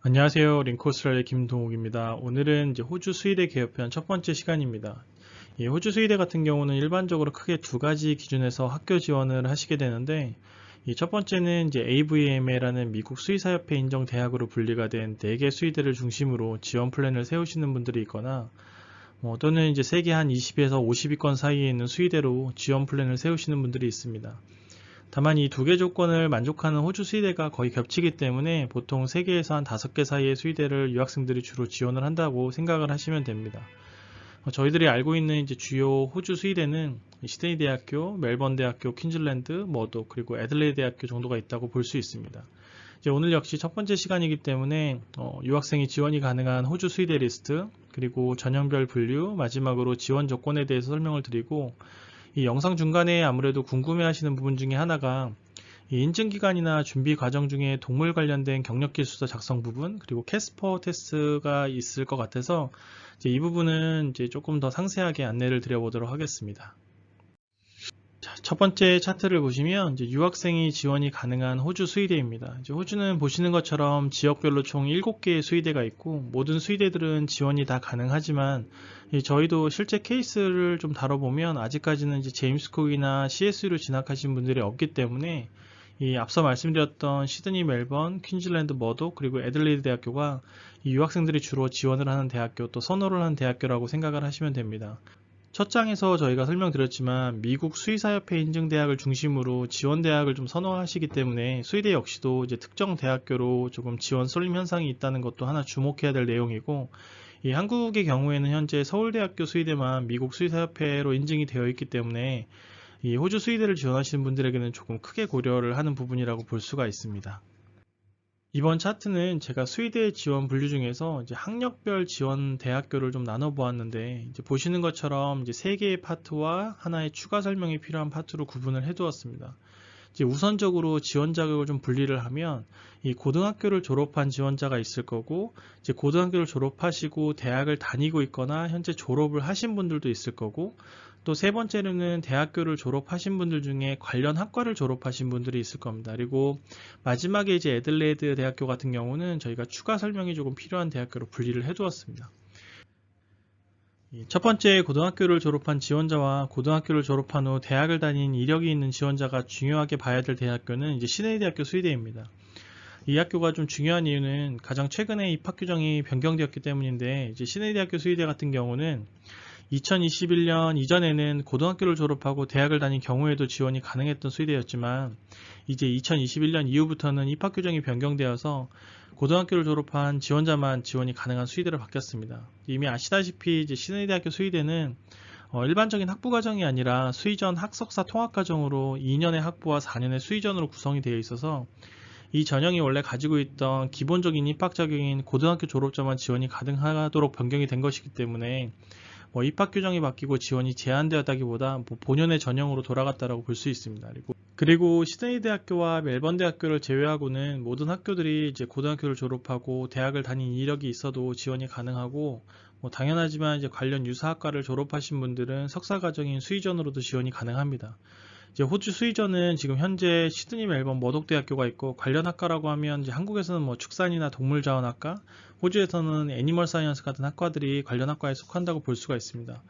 안녕하세요. 링코스트랄의 김동욱입니다. 오늘은 이제 호주 수의대 개업편 첫 번째 시간입니다. 이 호주 수의대 같은 경우는 일반적으로 크게 두 가지 기준에서 학교 지원을 하시게 되는데, 이 첫 번째는 이제 AVMA라는 미국 수의사협회 인정 대학으로 분리가 된 4개 수의대를 중심으로 지원 플랜을 세우시는 분들이 있거나, 또는 이제 세계 한 20에서 50위권 사이에 있는 수의대로 지원 플랜을 세우시는 분들이 있습니다. 다만 이 두 개 조건을 만족하는 호주 수의대가 거의 겹치기 때문에 보통 3개에서 한 5개 사이의 수의대를 유학생들이 주로 지원을 한다고 생각을 하시면 됩니다. 저희들이 알고 있는 이제 주요 호주 수의대는 시드니 대학교, 멜번 대학교, 퀸즐랜드, 머독, 그리고 애들레이드 대학교 정도가 있다고 볼 수 있습니다. 이제 오늘 역시 첫 번째 시간이기 때문에 유학생이 지원이 가능한 호주 수의대 리스트, 그리고 전형별 분류, 마지막으로 지원 조건에 대해서 설명을 드리고, 이 영상 중간에 아무래도 궁금해하시는 부분 중에 하나가 이 인증기간이나 준비 과정 중에 동물 관련된 경력기술서 작성 부분, 그리고 캐스퍼 테스트가 있을 것 같아서 이제 이 부분은 이제 조금 더 상세하게 안내를 드려보도록 하겠습니다. 자, 첫 번째 차트를 보시면 이제 유학생이 지원이 가능한 호주 수의대입니다. 이제 호주는 보시는 것처럼 지역별로 총 7개의 수의대가 있고, 모든 수의대들은 지원이 다 가능하지만 저희도 실제 케이스를 좀 다뤄보면 아직까지는 이제 제임스쿡이나 CSU로 진학하신 분들이 없기 때문에 이 앞서 말씀드렸던 시드니, 멜번, 퀸즐랜드, 머독, 그리고 애들레이드 대학교가 이 유학생들이 주로 지원을 하는 대학교, 또 선호를 하는 대학교라고 생각을 하시면 됩니다. 첫 장에서 저희가 설명드렸지만 미국 수의사협회 인증 대학을 중심으로 지원 대학을 좀 선호하시기 때문에 수의대 역시도 이제 특정 대학교로 조금 지원 쏠림 현상이 있다는 것도 하나 주목해야 될 내용이고, 이 한국의 경우에는 현재 서울대학교 수의대만 미국 수의사협회로 인증이 되어 있기 때문에 이 호주 수의대를 지원하시는 분들에게는 조금 크게 고려를 하는 부분이라고 볼 수가 있습니다. 이번 차트는 제가 수의대 지원 분류 중에서 이제 학력별 지원 대학교를 좀 나눠 보았는데, 이제 보시는 것처럼 이제 3개의 파트와 하나의 추가 설명이 필요한 파트로 구분을 해 두었습니다. 이제 우선적으로 지원 자격을 좀 분리를 하면 이 고등학교를 졸업한 지원자가 있을 거고, 이제 고등학교를 졸업하시고 대학을 다니고 있거나 현재 졸업을 하신 분들도 있을 거고, 또 세 번째로는 대학교를 졸업하신 분들 중에 관련 학과를 졸업하신 분들이 있을 겁니다. 그리고 마지막에 이제 애들레이드 대학교 같은 경우는 저희가 추가 설명이 조금 필요한 대학교로 분리를 해 두었습니다. 첫 번째, 고등학교를 졸업한 지원자와 고등학교를 졸업한 후 대학을 다닌 이력이 있는 지원자가 중요하게 봐야 될 대학교는 이제 시드니 대학교 수의대입니다. 이 학교가 좀 중요한 이유는 가장 최근에 입학 규정이 변경되었기 때문인데, 이제 시드니 대학교 수의대 같은 경우는 2021년 이전에는 고등학교를 졸업하고 대학을 다닌 경우에도 지원이 가능했던 수의대였지만, 이제 2021년 이후부터는 입학 규정이 변경되어서 고등학교를 졸업한 지원자만 지원이 가능한 수의대로 바뀌었습니다. 이미 아시다시피 이제 시드니 대학교 수의대는 일반적인 학부 과정이 아니라 수의전 학석사 통합 과정으로 2년의 학부와 4년의 수의전으로 구성이 되어 있어서 이 전형이 원래 가지고 있던 기본적인 입학 자격인 고등학교 졸업자만 지원이 가능하도록 변경이 된 것이기 때문에 입학 규정이 바뀌고 지원이 제한되었다기보다 본연의 전형으로 돌아갔다고 볼 수 있습니다. 그리고 시드니 대학교와 멜번 대학교를 제외하고는 모든 학교들이 이제 고등학교를 졸업하고 대학을 다닌 이력이 있어도 지원이 가능하고, 당연하지만 이제 관련 유사학과를 졸업하신 분들은 석사 과정인 수의전으로도 지원이 가능합니다. 이제 호주 수의전은 지금 현재 시드니, 멜번, 머독 대학교가 있고, 관련 학과라고 하면 이제 한국에서는 축산이나 동물자원학과, 호주에서는 애니멀 사이언스 같은 학과들이 관련 학과에 속한다고 볼 수가 있습니다.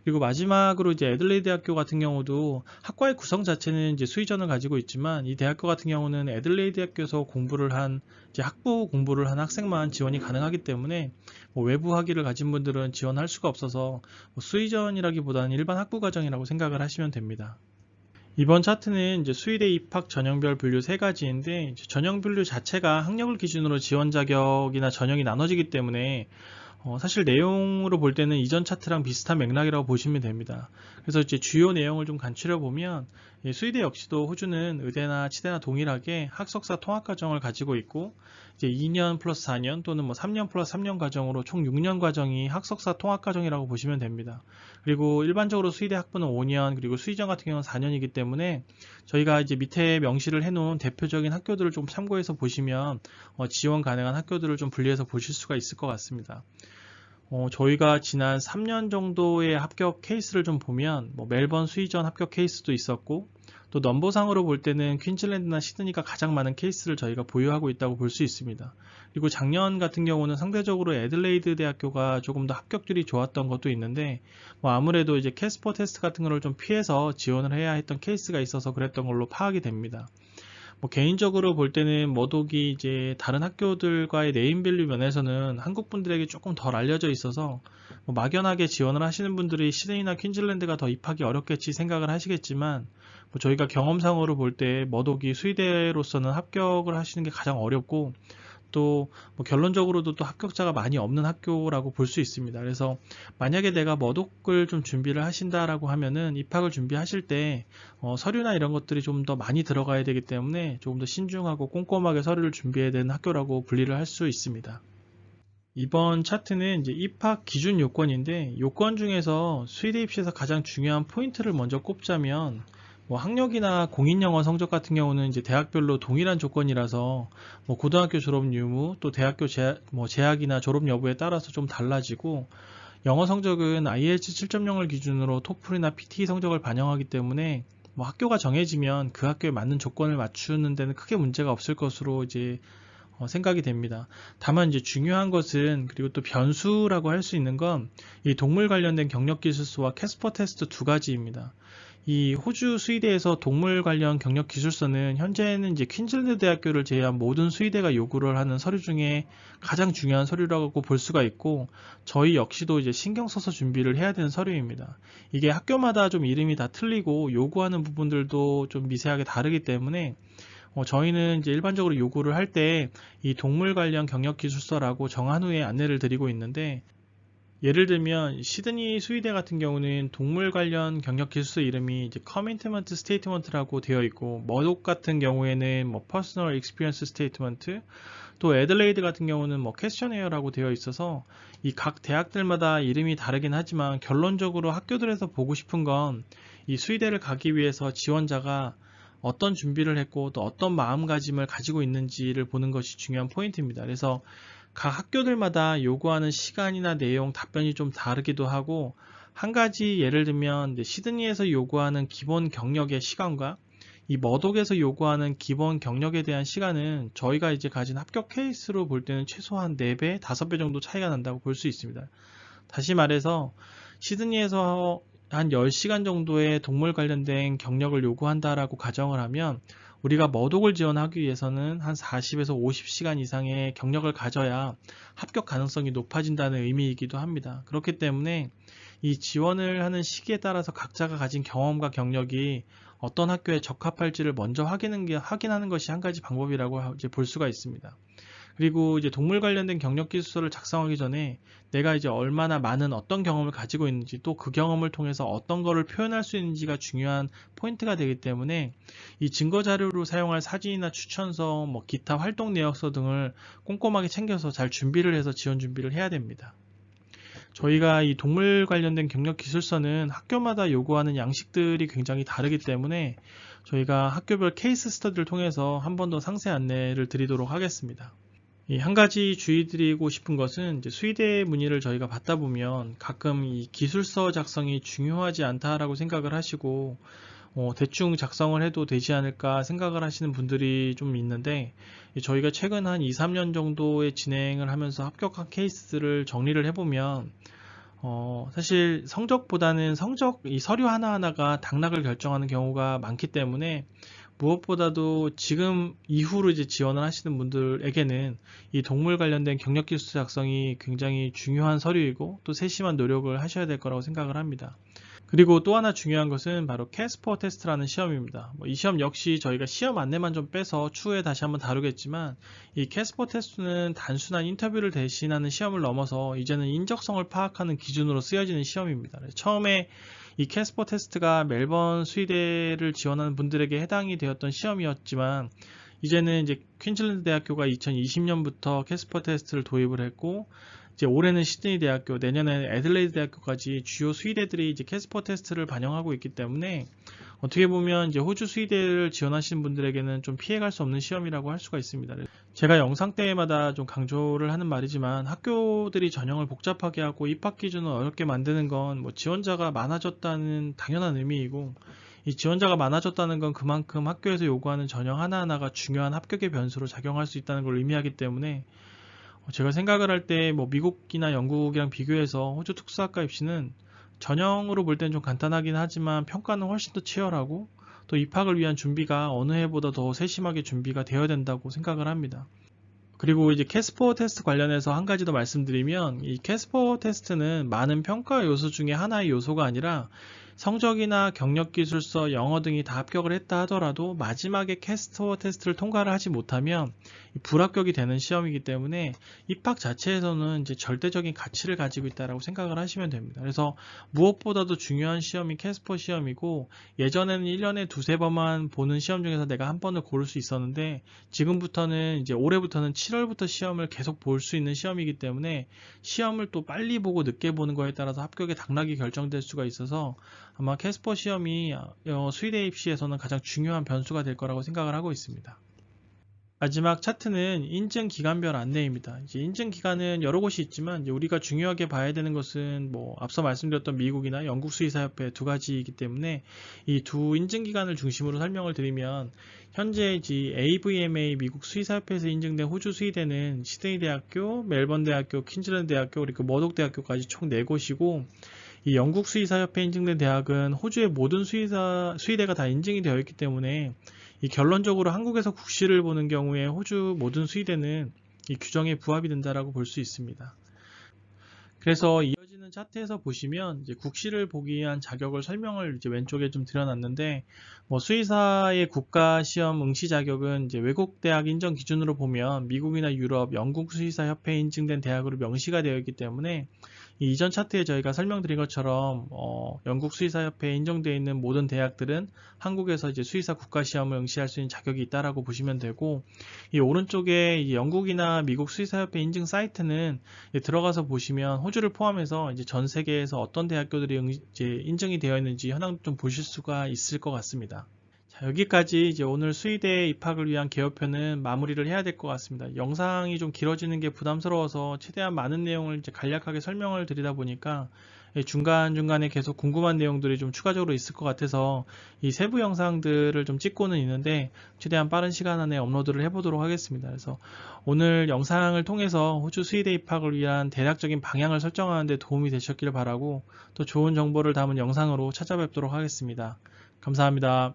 그리고 마지막으로 이제 애들레이드 대학교 같은 경우도 학과의 구성 자체는 이제 수의전을 가지고 있지만, 이 대학교 같은 경우는 애들레이드 대학교에서 공부를 한 이제 학부 공부를 한 학생만 지원이 가능하기 때문에 외부 학위를 가진 분들은 지원할 수가 없어서 수의전이라기보다는 일반 학부 과정이라고 생각을 하시면 됩니다. 이번 차트는 이제 수의대 입학 전형별 분류 3가지인데, 전형 분류 자체가 학력을 기준으로 지원 자격이나 전형이 나눠지기 때문에 사실 내용으로 볼 때는 이전 차트랑 비슷한 맥락이라고 보시면 됩니다. 그래서 이제 주요 내용을 좀 간추려 보면, 수의대 역시도 호주는 의대나 치대나 동일하게 학석사 통합 과정을 가지고 있고, 이제 2년 플러스 4년 또는 3년 플러스 3년 과정으로 총 6년 과정이 학석사 통합 과정이라고 보시면 됩니다. 그리고 일반적으로 수의대 학부는 5년, 그리고 수의전 같은 경우는 4년이기 때문에 저희가 이제 밑에 명시를 해놓은 대표적인 학교들을 좀 참고해서 보시면 지원 가능한 학교들을 좀 분리해서 보실 수가 있을 것 같습니다. 저희가 지난 3년 정도의 합격 케이스를 좀 보면 멜번 수의전 합격 케이스도 있었고, 또 넘버상으로 볼 때는 퀸즐랜드나 시드니가 가장 많은 케이스를 저희가 보유하고 있다고 볼 수 있습니다. 그리고 작년 같은 경우는 상대적으로 애들레이드 대학교가 조금 더 합격률이 좋았던 것도 있는데 뭐 아무래도 이제 캐스퍼 테스트 같은 거를 좀 피해서 지원을 해야 했던 케이스가 있어서 그랬던 걸로 파악이 됩니다. 뭐 개인적으로 볼 때는 머독이 이제 다른 학교들과의 네임밸류 면에서는 한국 분들에게 조금 덜 알려져 있어서 뭐 막연하게 지원을 하시는 분들이 시드니나 퀸즐랜드가 더 입학이 어렵겠지 생각을 하시겠지만 뭐 저희가 경험상으로 볼 때 머독이 수의대로서는 합격을 하시는 게 가장 어렵고 또 뭐 결론적으로도 또 합격자가 많이 없는 학교라고 볼 수 있습니다. 그래서 만약에 내가 머독을 좀 준비를 하신다라고 하면은 입학을 준비하실 때 서류나 이런 것들이 좀 더 많이 들어가야 되기 때문에 조금 더 신중하고 꼼꼼하게 서류를 준비해야 되는 학교라고 분리를 할 수 있습니다. 이번 차트는 이제 입학 기준 요건인데 요건 중에서 수의대 입시에서 가장 중요한 포인트를 먼저 꼽자면 뭐 학력이나 공인영어 성적 같은 경우는 이제 대학별로 동일한 조건이라서 뭐 고등학교 졸업 유무 또 대학교 재학이나 졸업 여부에 따라서 좀 달라지고 영어 성적은 IELTS 7.0을 기준으로 토플이나 PTE 성적을 반영하기 때문에 뭐 학교가 정해지면 그 학교에 맞는 조건을 맞추는 데는 크게 문제가 없을 것으로 이제 생각이 됩니다. 다만 이제 중요한 것은 그리고 또 변수라고 할 수 있는 건 이 동물 관련된 경력 기술서와 캐스퍼 테스트 두 가지입니다. 이 호주 수의대에서 동물 관련 경력 기술서는 현재는 이제 퀸즐랜드 대학교를 제외한 모든 수의대가 요구를 하는 서류 중에 가장 중요한 서류라고 볼 수가 있고 저희 역시도 이제 신경 써서 준비를 해야 되는 서류입니다. 이게 학교마다 좀 이름이 다 틀리고 요구하는 부분들도 좀 미세하게 다르기 때문에 저희는 이제 일반적으로 요구를 할 때 이 동물 관련 경력 기술서라고 정한 후에 안내를 드리고 있는데 예를 들면 시드니 수의대 같은 경우는 동물 관련 경력 기술서 이름이 이제 커미트먼트 스테이트먼트라고 되어 있고 머독 같은 경우에는 뭐 퍼스널 익스피리언스 스테이트먼트 또 애들레이드 같은 경우는 뭐 퀘스천웨어라고 되어 있어서 이 각 대학들마다 이름이 다르긴 하지만 결론적으로 학교들에서 보고 싶은 건 이 수의대를 가기 위해서 지원자가 어떤 준비를 했고 또 어떤 마음가짐을 가지고 있는지를 보는 것이 중요한 포인트입니다. 그래서 각 학교들마다 요구하는 시간이나 내용, 답변이 좀 다르기도 하고 한 가지 예를 들면 시드니에서 요구하는 기본 경력의 시간과 이 머독에서 요구하는 기본 경력에 대한 시간은 저희가 이제 가진 합격 케이스로 볼 때는 최소한 4배, 5배 정도 차이가 난다고 볼 수 있습니다. 다시 말해서 시드니에서 한 10시간 정도의 동물 관련된 경력을 요구한다라고 가정을 하면 우리가 머독을 지원하기 위해서는 한 40에서 50시간 이상의 경력을 가져야 합격 가능성이 높아진다는 의미이기도 합니다. 그렇기 때문에 이 지원을 하는 시기에 따라서 각자가 가진 경험과 경력이 어떤 학교에 적합할지를 먼저 확인하는 것이 한 가지 방법이라고 이제 볼 수가 있습니다. 그리고 이제 동물 관련된 경력 기술서를 작성하기 전에 내가 이제 얼마나 많은 어떤 경험을 가지고 있는지 또 그 경험을 통해서 어떤 거를 표현할 수 있는지가 중요한 포인트가 되기 때문에 이 증거 자료로 사용할 사진이나 추천서, 뭐 기타 활동 내역서 등을 꼼꼼하게 챙겨서 잘 준비를 해서 지원 준비를 해야 됩니다. 저희가 이 동물 관련된 경력 기술서는 학교마다 요구하는 양식들이 굉장히 다르기 때문에 저희가 학교별 케이스 스터디를 통해서 한 번 더 상세 안내를 드리도록 하겠습니다. 한 가지 주의드리고 싶은 것은 이제 수의대 문의를 저희가 받다 보면 가끔 이 기술서 작성이 중요하지 않다라고 생각을 하시고 대충 작성을 해도 되지 않을까 생각을 하시는 분들이 좀 있는데 저희가 최근 한 2, 3년 정도의 진행을 하면서 합격한 케이스를 정리를 해보면 사실 성적보다는 이 서류 하나하나가 당락을 결정하는 경우가 많기 때문에 무엇보다도 지금 이후로 이제 지원을 하시는 분들에게는 이 동물 관련된 경력 기술 작성이 굉장히 중요한 서류이고 또 세심한 노력을 하셔야 될 거라고 생각을 합니다. 그리고 또 하나 중요한 것은 바로 캐스퍼 테스트라는 시험입니다. 이 시험 역시 저희가 시험 안내만 좀 빼서 추후에 다시 한번 다루겠지만 이 캐스퍼 테스트는 단순한 인터뷰를 대신하는 시험을 넘어서 이제는 인적성을 파악하는 기준으로 쓰여지는 시험입니다. 처음에 이 캐스퍼 테스트가 멜번 수의대를 지원하는 분들에게 해당이 되었던 시험이었지만 이제는 이제 퀸즐랜드 대학교가 2020년부터 캐스퍼 테스트를 도입을 했고 이제 올해는 시드니 대학교, 내년에는 애들레이드 대학교까지 주요 수의대들이 이제 캐스퍼 테스트를 반영하고 있기 때문에 어떻게 보면 이제 호주 수의대를 지원하시는 분들에게는 좀 피해갈 수 없는 시험이라고 할 수가 있습니다. 제가 영상 때마다 좀 강조를 하는 말이지만 학교들이 전형을 복잡하게 하고 입학 기준을 어렵게 만드는 건 뭐 지원자가 많아졌다는 당연한 의미이고 이 지원자가 많아졌다는 건 그만큼 학교에서 요구하는 전형 하나하나가 중요한 합격의 변수로 작용할 수 있다는 걸 의미하기 때문에 제가 생각을 할 때 뭐 미국이나 영국이랑 비교해서 호주 특수학과 입시는 전형으로 볼 때는 좀 간단하긴 하지만 평가는 훨씬 더 치열하고 또 입학을 위한 준비가 어느 해보다 더 세심하게 준비가 되어야 된다고 생각을 합니다. 그리고 이제 캐스퍼 테스트 관련해서 한 가지 더 말씀드리면 이 캐스퍼 테스트는 많은 평가 요소 중에 하나의 요소가 아니라 성적이나 경력기술서, 영어 등이 다 합격을 했다 하더라도 마지막에 캐스퍼 테스트를 통과를 하지 못하면 불합격이 되는 시험이기 때문에 입학 자체에서는 이제 절대적인 가치를 가지고 있다고 생각을 하시면 됩니다. 그래서 무엇보다도 중요한 시험이 캐스퍼 시험이고 예전에는 1년에 두세 번만 보는 시험 중에서 내가 한 번을 고를 수 있었는데 지금부터는 이제 올해부터는 7월부터 시험을 계속 볼 수 있는 시험이기 때문에 시험을 또 빨리 보고 늦게 보는 거에 따라서 합격의 당락이 결정될 수가 있어서 아마 캐스퍼 시험이 수의대 입시에서는 가장 중요한 변수가 될 거라고 생각을 하고 있습니다. 마지막 차트는 인증 기간별 안내입니다. 이제 인증 기간은 여러 곳이 있지만 이제 우리가 중요하게 봐야 되는 것은 뭐 앞서 말씀드렸던 미국이나 영국 수의사협회 두 가지이기 때문에 이 두 인증 기간을 중심으로 설명을 드리면 현재 AVMA 미국 수의사협회에서 인증된 호주 수의대는 시드니 대학교, 멜번 대학교, 퀸즐랜드 대학교 그리고 머독 대학교까지 총 4곳이고 이 영국 수의사협회 인증된 대학은 호주의 모든 수의대가 다 인증이 되어 있기 때문에 이 결론적으로 한국에서 국시를 보는 경우에 호주 모든 수의대는 이 규정에 부합이 된다라고 볼 수 있습니다. 그래서 이어지는 차트에서 보시면 이제 국시를 보기 위한 자격을 설명을 이제 왼쪽에 좀 드려놨는데 뭐 수의사의 국가 시험 응시 자격은 이제 외국 대학 인정 기준으로 보면 미국이나 유럽, 영국 수의사 협회에 인증된 대학으로 명시가 되어 있기 때문에 이 이전 차트에 저희가 설명드린 것처럼 영국 수의사협회에 인정되어 있는 모든 대학들은 한국에서 이제 수의사 국가시험을 응시할 수 있는 자격이 있다라고 보시면 되고 이 오른쪽에 이 영국이나 미국 수의사협회 인증 사이트는 들어가서 보시면 호주를 포함해서 이제 전 세계에서 어떤 대학교들이 이제 인증이 되어 있는지 현황 좀 보실 수가 있을 것 같습니다. 자, 여기까지 이제 오늘 수의대 입학을 위한 개요표는 마무리를 해야 될 것 같습니다. 영상이 좀 길어지는 게 부담스러워서 최대한 많은 내용을 이제 간략하게 설명을 드리다 보니까 중간중간에 계속 궁금한 내용들이 좀 추가적으로 있을 것 같아서 이 세부 영상들을 좀 찍고는 있는데 최대한 빠른 시간 안에 업로드를 해보도록 하겠습니다. 그래서 오늘 영상을 통해서 호주 수의대 입학을 위한 대략적인 방향을 설정하는 데 도움이 되셨기를 바라고 또 좋은 정보를 담은 영상으로 찾아뵙도록 하겠습니다. 감사합니다.